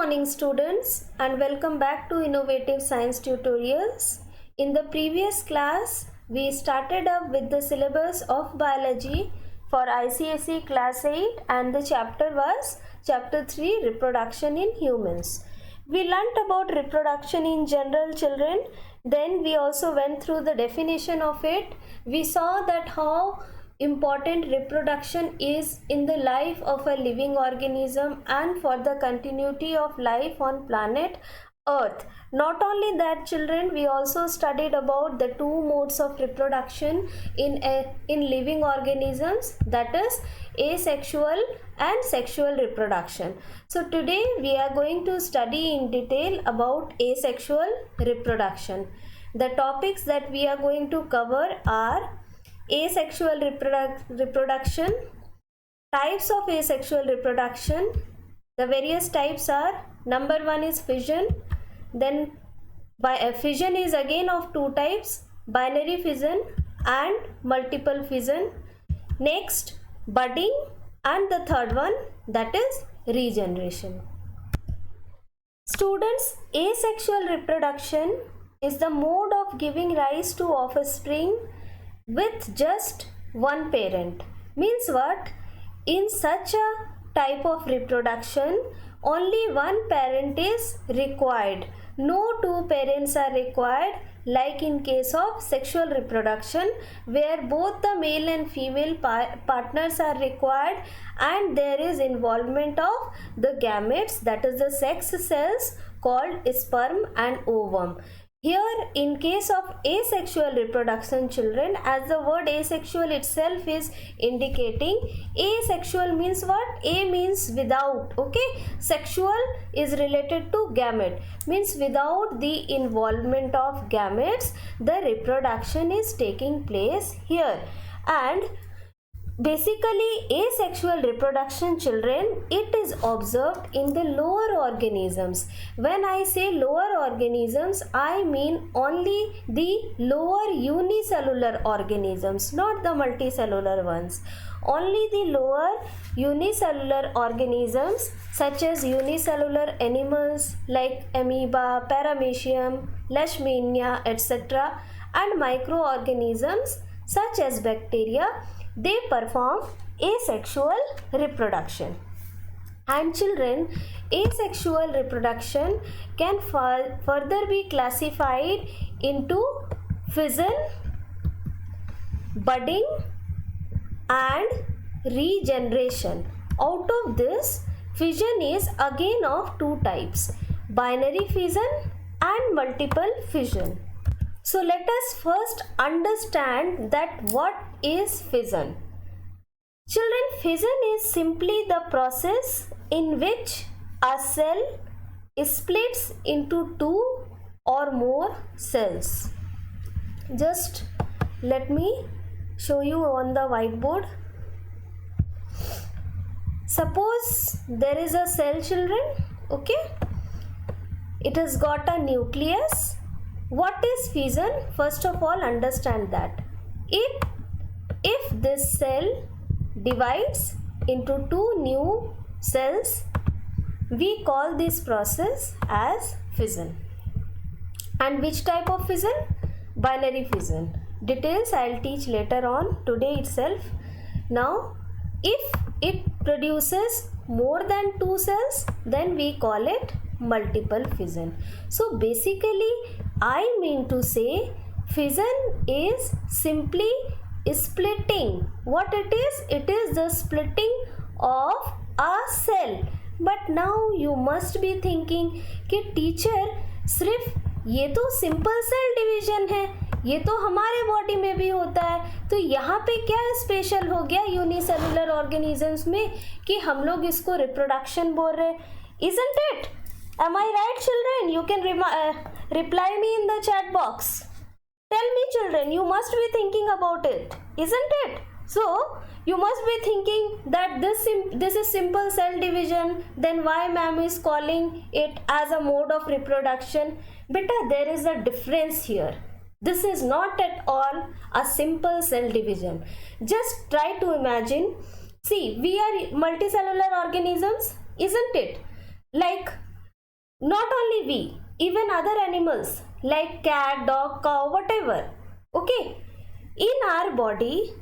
morning students, and welcome back to Innovative Science Tutorials. In the previous class, we started up with the syllabus of biology for ICSE class 8 and the chapter was chapter 3, reproduction in humans. We learnt about reproduction in general, children. Then we also went through the definition of it. We saw that how important reproduction is in the life of a living organism and for the continuity of life on planet Earth. Not only that, children, we also studied about the two modes of reproduction in living organisms, that is asexual and sexual reproduction. So today we are going to study in detail about asexual reproduction. The topics that we are going to cover are asexual reproduction, types of asexual reproduction. The various types are, number one is fission. Then fission is again of two types, binary fission and multiple fission. Next, budding, and the third one, that is regeneration. Students, asexual reproduction is the mode of giving rise to offspring with just one parent. Means what? In such a type of reproduction, only one parent is required. No two parents are required, like in case of sexual reproduction, where both the male and female partners are required and there is involvement of the gametes, that is the sex cells called sperm and ovum. Here, in case of asexual reproduction, children, as the word asexual itself is indicating, asexual means what? A means without, okay? Sexual is related to gamete, means without the involvement of gametes, the reproduction is taking place here. And basically, asexual reproduction, children, it is observed in the lower organisms. When I say lower organisms, I mean only the lower unicellular organisms, not the multicellular ones. Only the lower unicellular organisms such as unicellular animals like amoeba, paramecium, leishmania, etc. and microorganisms such as bacteria, they perform asexual reproduction. And children, asexual reproduction can further be classified into fission, budding and regeneration. Out of this, fission is again of two types, binary fission and multiple fission. So let us first understand that what is fission. Children, fission is simply the process in which a cell splits into two or more cells. Just let me show you on the whiteboard. Suppose there is a cell, children, okay? It has got a nucleus. What is fission? First of all, understand that if this cell divides into two new cells, we call this process as fission. And which type of fission? Binary fission. Details I will teach later on today itself. Now, if it produces more than two cells, then we call it multiple fission. So basically, I mean to say fission is simply splitting. What it is? It is the splitting of a cell. But now you must be thinking कि teacher सिर्फ ये तो simple cell division है, ये तो हमारे body में भी होता है, तो यहाँ पे क्या स्पेशल हो गया यूनिसेलुलर ऑर्गेनिजम्स में कि हम लोग इसको रिप्रोडक्शन बोल रहे हैं? Isn't it? Am I right, children? You can reply me in the chat box. Tell me, children, you must be thinking about it, isn't it? So, you must be thinking that this is simple cell division, then why ma'am is calling it as a mode of reproduction? Beta, there is a difference here. This is not at all a simple cell division. Just try to imagine. See, we are multicellular organisms, isn't it? Like Not only we, even other animals like cat, dog, cow, whatever. Okay, in our body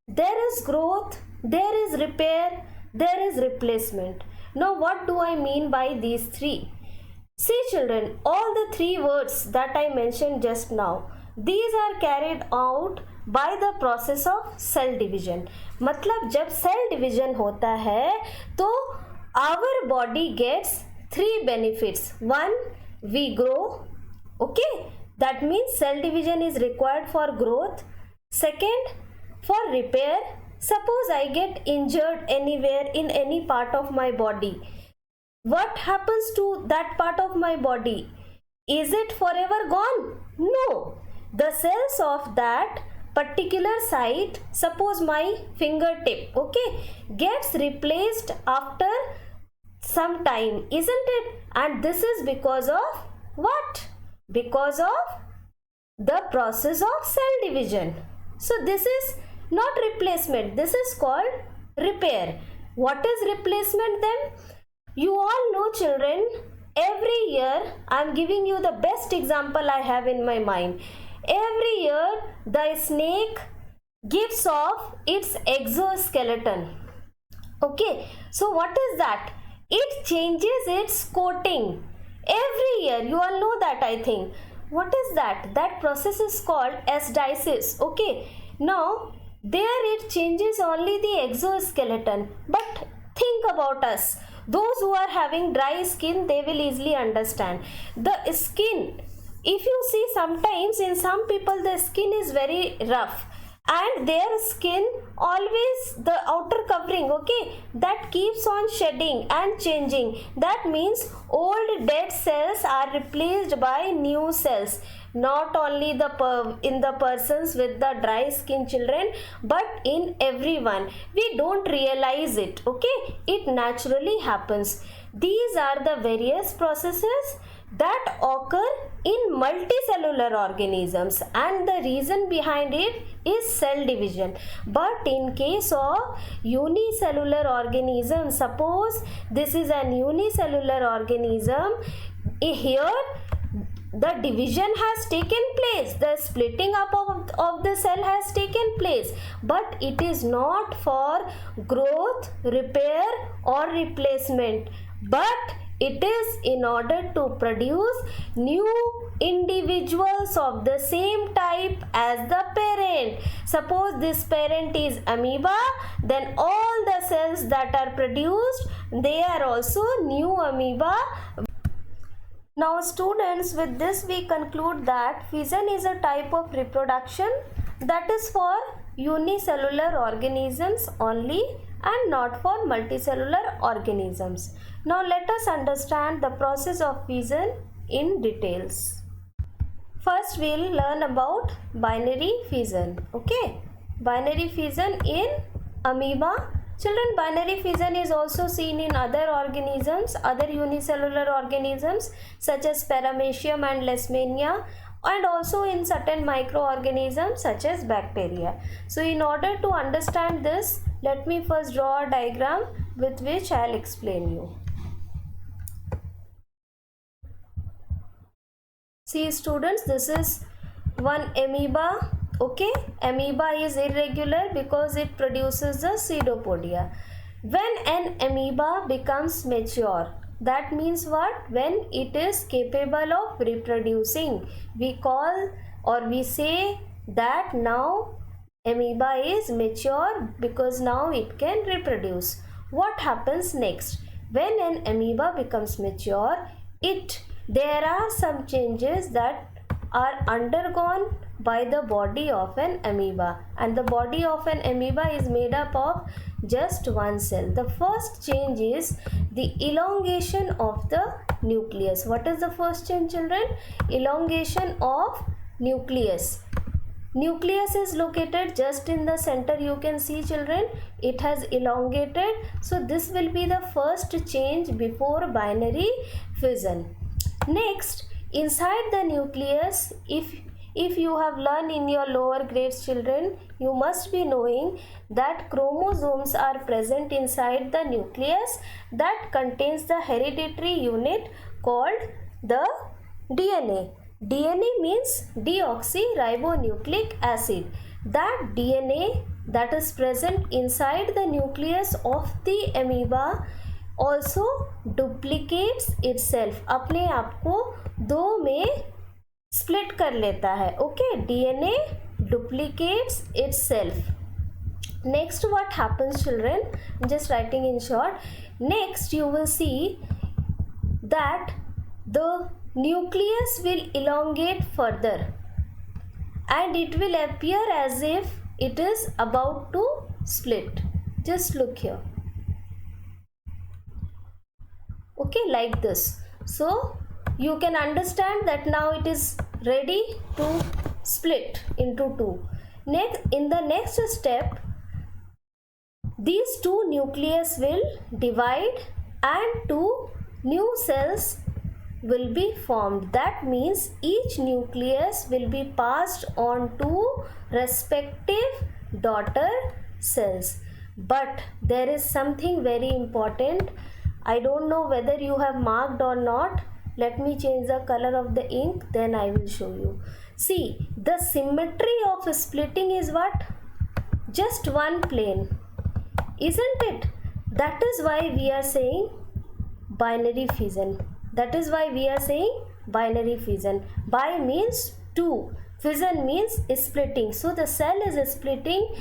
there is growth, there is repair, there is replacement. Now what do I mean by these three? See children, all the three words that I mentioned just now, these are carried out by the process of cell division. मतलब जब cell division होता है तो our body gets three benefits. One, we grow. Okay, that means cell division is required for growth. Second, for repair. Suppose I get injured anywhere in any part of my body. What happens to that part of my body? Is it forever gone? No. The cells of that particular site, suppose my fingertip, okay, gets replaced after some time, isn't it? And this is because of what? Because of the process of cell division. So this is not replacement, this is called repair. What is replacement then? You all know children, every year I am giving you the best example I have in my mind. Every year the snake gives off its exoskeleton. Okay, so what is that? It changes its coating every year. You all know that, I think. What is that? That process is called ascites. Okay, now there it changes only the exoskeleton. But think about us. Those who are having dry skin, they will easily understand. The skin, if you see, sometimes in some people the skin is very rough and their skin always, the outer covering, okay, that keeps on shedding and changing. That means old dead cells are replaced by new cells. Not only in the persons with the dry skin children, but in everyone. We don't realize it, okay, it naturally happens. These are the various processes that occur in multicellular organisms, and the reason behind it is cell division. But in case of unicellular organisms, suppose this is an unicellular organism, here the division has taken place, the splitting up of the cell has taken place, but it is not for growth, repair or replacement, but it is in order to produce new individuals of the same type as the parent. Suppose this parent is amoeba, then all the cells that are produced, they are also new amoeba. Now students, with this we conclude that fission is a type of reproduction that is for unicellular organisms only and not for multicellular organisms. Now let us understand the process of fission in details. First we will learn about binary fission. Okay, binary fission in amoeba. Children, binary fission is also seen in other organisms, other unicellular organisms such as Paramecium and Leishmania, and also in certain microorganisms such as bacteria. So in order to understand this, let me first draw a diagram with which I will explain you. See students, this is one amoeba. Okay, amoeba is irregular because it produces the pseudopodia. When an amoeba becomes mature, that means what? When it is capable of reproducing, we call or we say that now amoeba is mature because now it can reproduce. What happens next? When an amoeba becomes mature, there are some changes that are undergone by the body of an amoeba, and the body of an amoeba is made up of just one cell. The first change is the elongation of the nucleus. What is the first change, children? Elongation of nucleus. Nucleus is located just in the center. You can see children, it has elongated. So this will be the first change before binary fission. Next, inside the nucleus, if you have learned in your lower grades children, you must be knowing that chromosomes are present inside the nucleus that contains the hereditary unit called the DNA. DNA means deoxyribonucleic acid. That DNA that is present inside the nucleus of the amoeba also duplicates itself. अपने आप को दो में split कर लेता है. Okay, DNA duplicates itself. Next, what happens, children? I'm just writing in short. Next, you will see that the nucleus will elongate further and it will appear as if it is about to split. Just look here. Okay, like this. So you can understand that now it is ready to split into two. Next, in the next step, these two nucleus will divide and two new cells will be formed. That means each nucleus will be passed on to respective daughter cells. But there is something very important. I don't know whether you have marked or not. Let me change the color of the ink, then I will show you. See, the symmetry of splitting is what? Just one plane, isn't it? That is why we are saying binary fission. That is why we are saying binary fission. Bi means two, fission means splitting. So the cell is splitting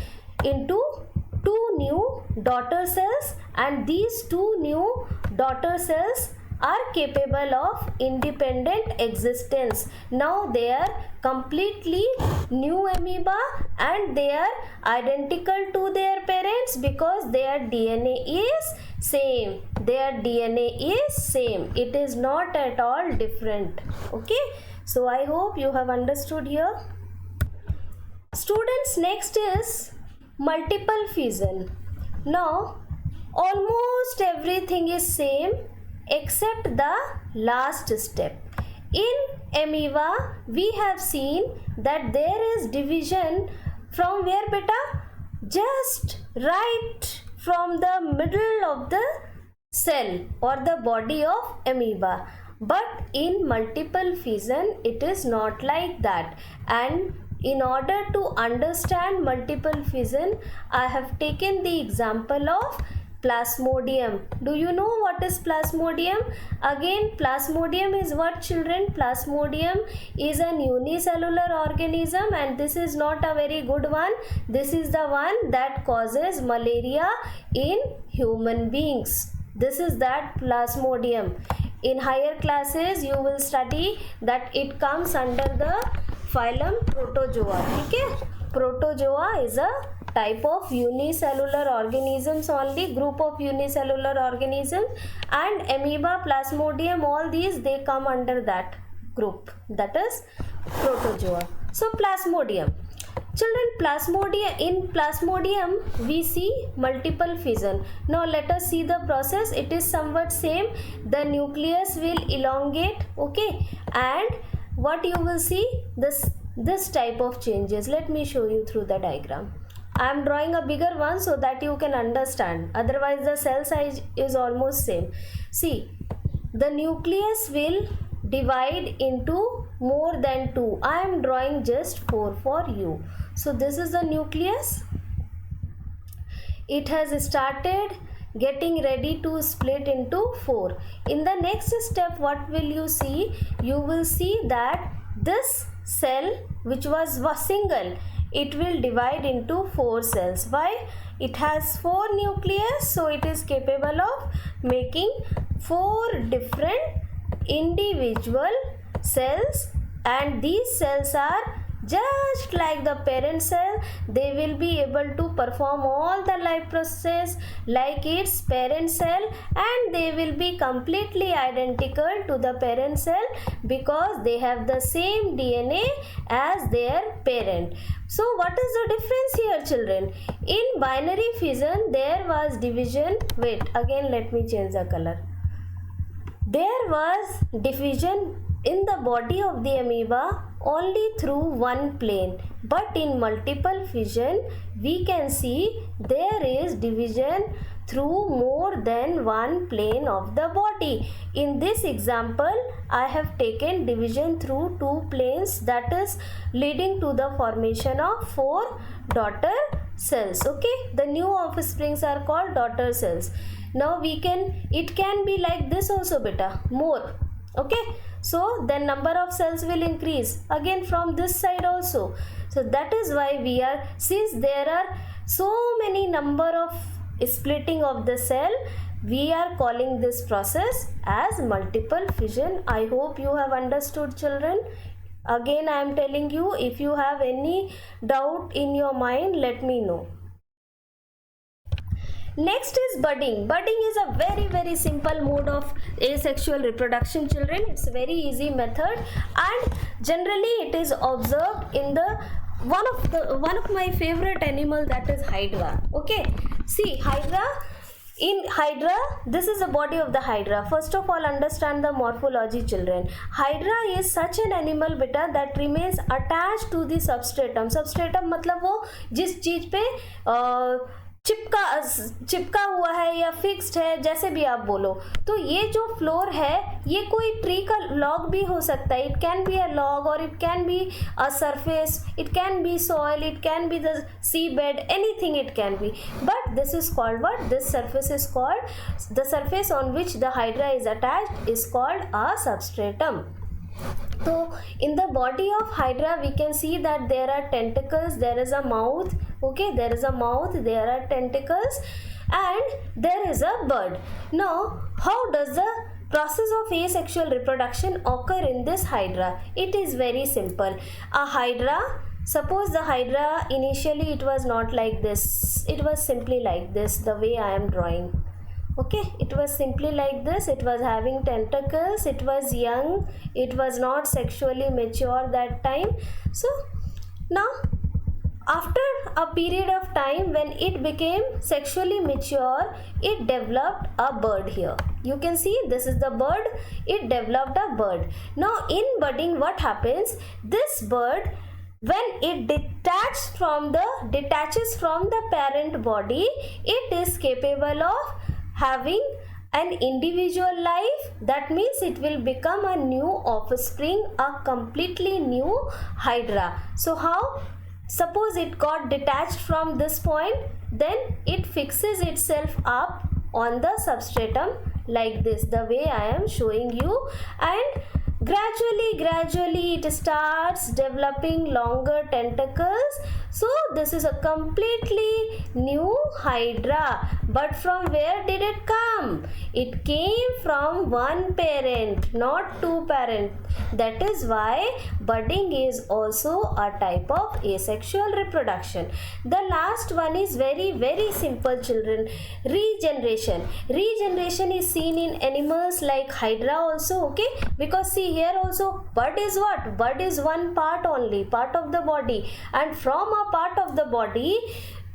into two new daughter cells, and these two new daughter cells are capable of independent existence. Now they are completely new amoeba and they are identical to their parents because their DNA is same. Their DNA is same. It is not at all different. Okay, so I hope you have understood here. Students, next is multiple fission. Now almost everything is same except the last step. In amoeba we have seen that there is division from where, beta? Just right from the middle of the cell or the body of amoeba. But in multiple fission it is not like that, and in order to understand multiple fission I have taken the example of Plasmodium. Do you know what is Plasmodium? Again, Plasmodium is what, children? Plasmodium is an unicellular organism, and this is not a very good one. This is the one that causes malaria in human beings. This is that Plasmodium. In higher classes you will study that it comes under the phylum Protozoa. Okay? Protozoa is a type of unicellular organisms only, group of unicellular organisms, and amoeba, Plasmodium, all these they come under that group, that is Protozoa. So Plasmodium. Children, Plasmodium, in Plasmodium we see multiple fission. Now let us see the process. It is somewhat same. The nucleus will elongate, okay, and what you will see, this type of changes. Let me show you through the diagram. I am drawing a bigger one so that you can understand, otherwise the cell size is almost same. See, the nucleus will divide into more than 2. I am drawing just 4 for you. So this is the nucleus. It has started getting ready to split into 4. In the next step, what will you see? You will see that this cell, which was single, it will divide into 4 cells. Why? It has 4 nucleus, so it is capable of making 4 different individual cells, and these cells are just like the parent cell. They will be able to perform all the life process like its parent cell, and they will be completely identical to the parent cell because they have the same DNA as their parent. So what is the difference here, children? In binary fission there was division. Wait, again let me change the color. There was division in the body of the amoeba only through one plane, but in multiple fission we can see there is division through more than one plane of the body. In this example, I have taken division through two planes, that is leading to the formation of 4 daughter cells. Okay, the new offsprings are called daughter cells. Now it can be like this also beta, more. Okay, so then number of cells will increase again from this side also. So that is why since there are so many number of splitting of the cell, we are calling this process as multiple fission. I hope you have understood, children. Again I am telling you, if you have any doubt in your mind, let me know. Next is budding. Budding is a very simple mode of asexual reproduction, children. It's a very easy method, and generally it is observed in the one of my favorite animal, that is hydra. Okay, see hydra. In hydra, this is the body of the hydra. First of all, understand the morphology, children. Hydra is such an animal beta that remains attached to the substratum. Substratum मतलब वो जिस चीज पे चिपका हुआ है या fixed है, जैसे भी आप बोलो। तो ये जो फ्लोर है, ये कोई ट्री का लॉग भी हो सकता है. It can be a log और it can be a surface, it can be soil, it can be the sea bed, anything it can be. But this is called what? This surface is called, the surface on which the hydra is attached is called a substratum. So in the body of hydra we can see that there are tentacles, there is a mouth. Okay, there is a mouth, there are tentacles, and there is a bud. Now how does the process of asexual reproduction occur in this hydra? It is very simple. A hydra, suppose the hydra initially it was not like this, it was simply like this, the way I am drawing. Okay, it was simply like this. It was having tentacles, it was young, it was not sexually mature that time. So now after a period of time, when it became sexually mature, it developed a bud. Here you can see this is the bud, it developed a bud. Now in budding what happens? This bud, when it detaches from the parent body, it is capable of having an individual life. That means it will become a new offspring, a completely new hydra. So how? Suppose it got detached from this point, then it fixes itself up on the substratum like this, the way I am showing you, and gradually it starts developing longer tentacles. So this is a completely new hydra. But from where did it come? It came from one parent, not two parents. That is why budding is also a type of asexual reproduction. The last one is very simple, children. Regeneration. Regeneration is seen in animals like hydra also. Okay, because see here also bud is what? Bud is one part only, part of the body, and from a part of the body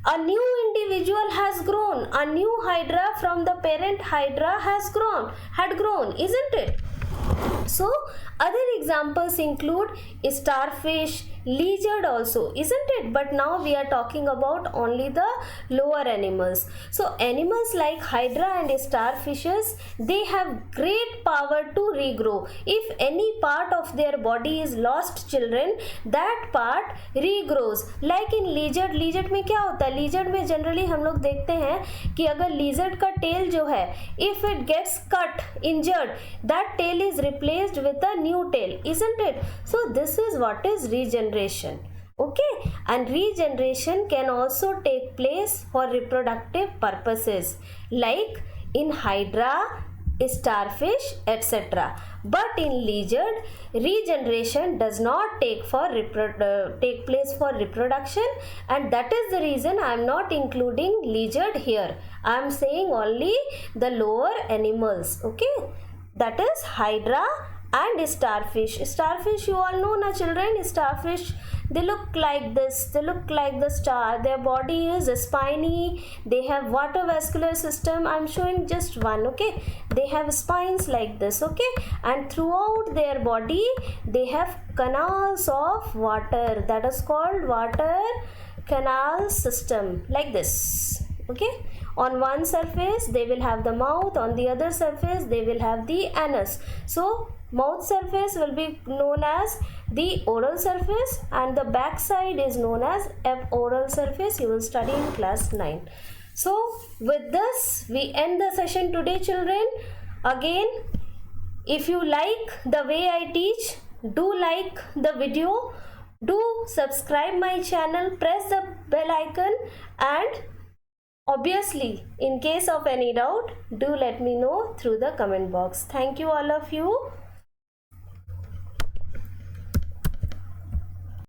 a new individual has grown. A new hydra from the parent hydra had grown, isn't it? So other examples include starfish, lizard also, isn't it? But now we are talking about only the lower animals. So animals like hydra and starfishes, they have great power to regrow. If any part of their body is lost, children, that part regrows. Like in lizard में क्या होता है? Lizard में generally हम लोग देखते हैं कि अगर lizard का tail जो है, if it gets cut, injured, that tail is replaced with a new tail, isn't it? So this is what is regeneration. Okay, and regeneration can also take place for reproductive purposes, like in hydra, starfish, etc. But in lizard, regeneration does not take place for reproduction, and that is the reason I am not including lizard here. I am saying only the lower animals. Okay, that is hydra and starfish. Starfish, you all know na children, starfish, they look like this, they look like the star. Their body is spiny, they have water vascular system. I am showing just one. Okay, they have spines like this. Okay, and throughout their body they have canals of water, that is called water canal system, like this. Okay, on one surface they will have the mouth, on the other surface they will have the anus. So mouth surface will be known as the oral surface and the back side is known as oral surface. You will study in class 9. So with this we end the session today, children. Again, if you like the way I teach, do like the video, do subscribe my channel, press the bell icon, and obviously in case of any doubt, do let me know through the comment box. Thank you all of you.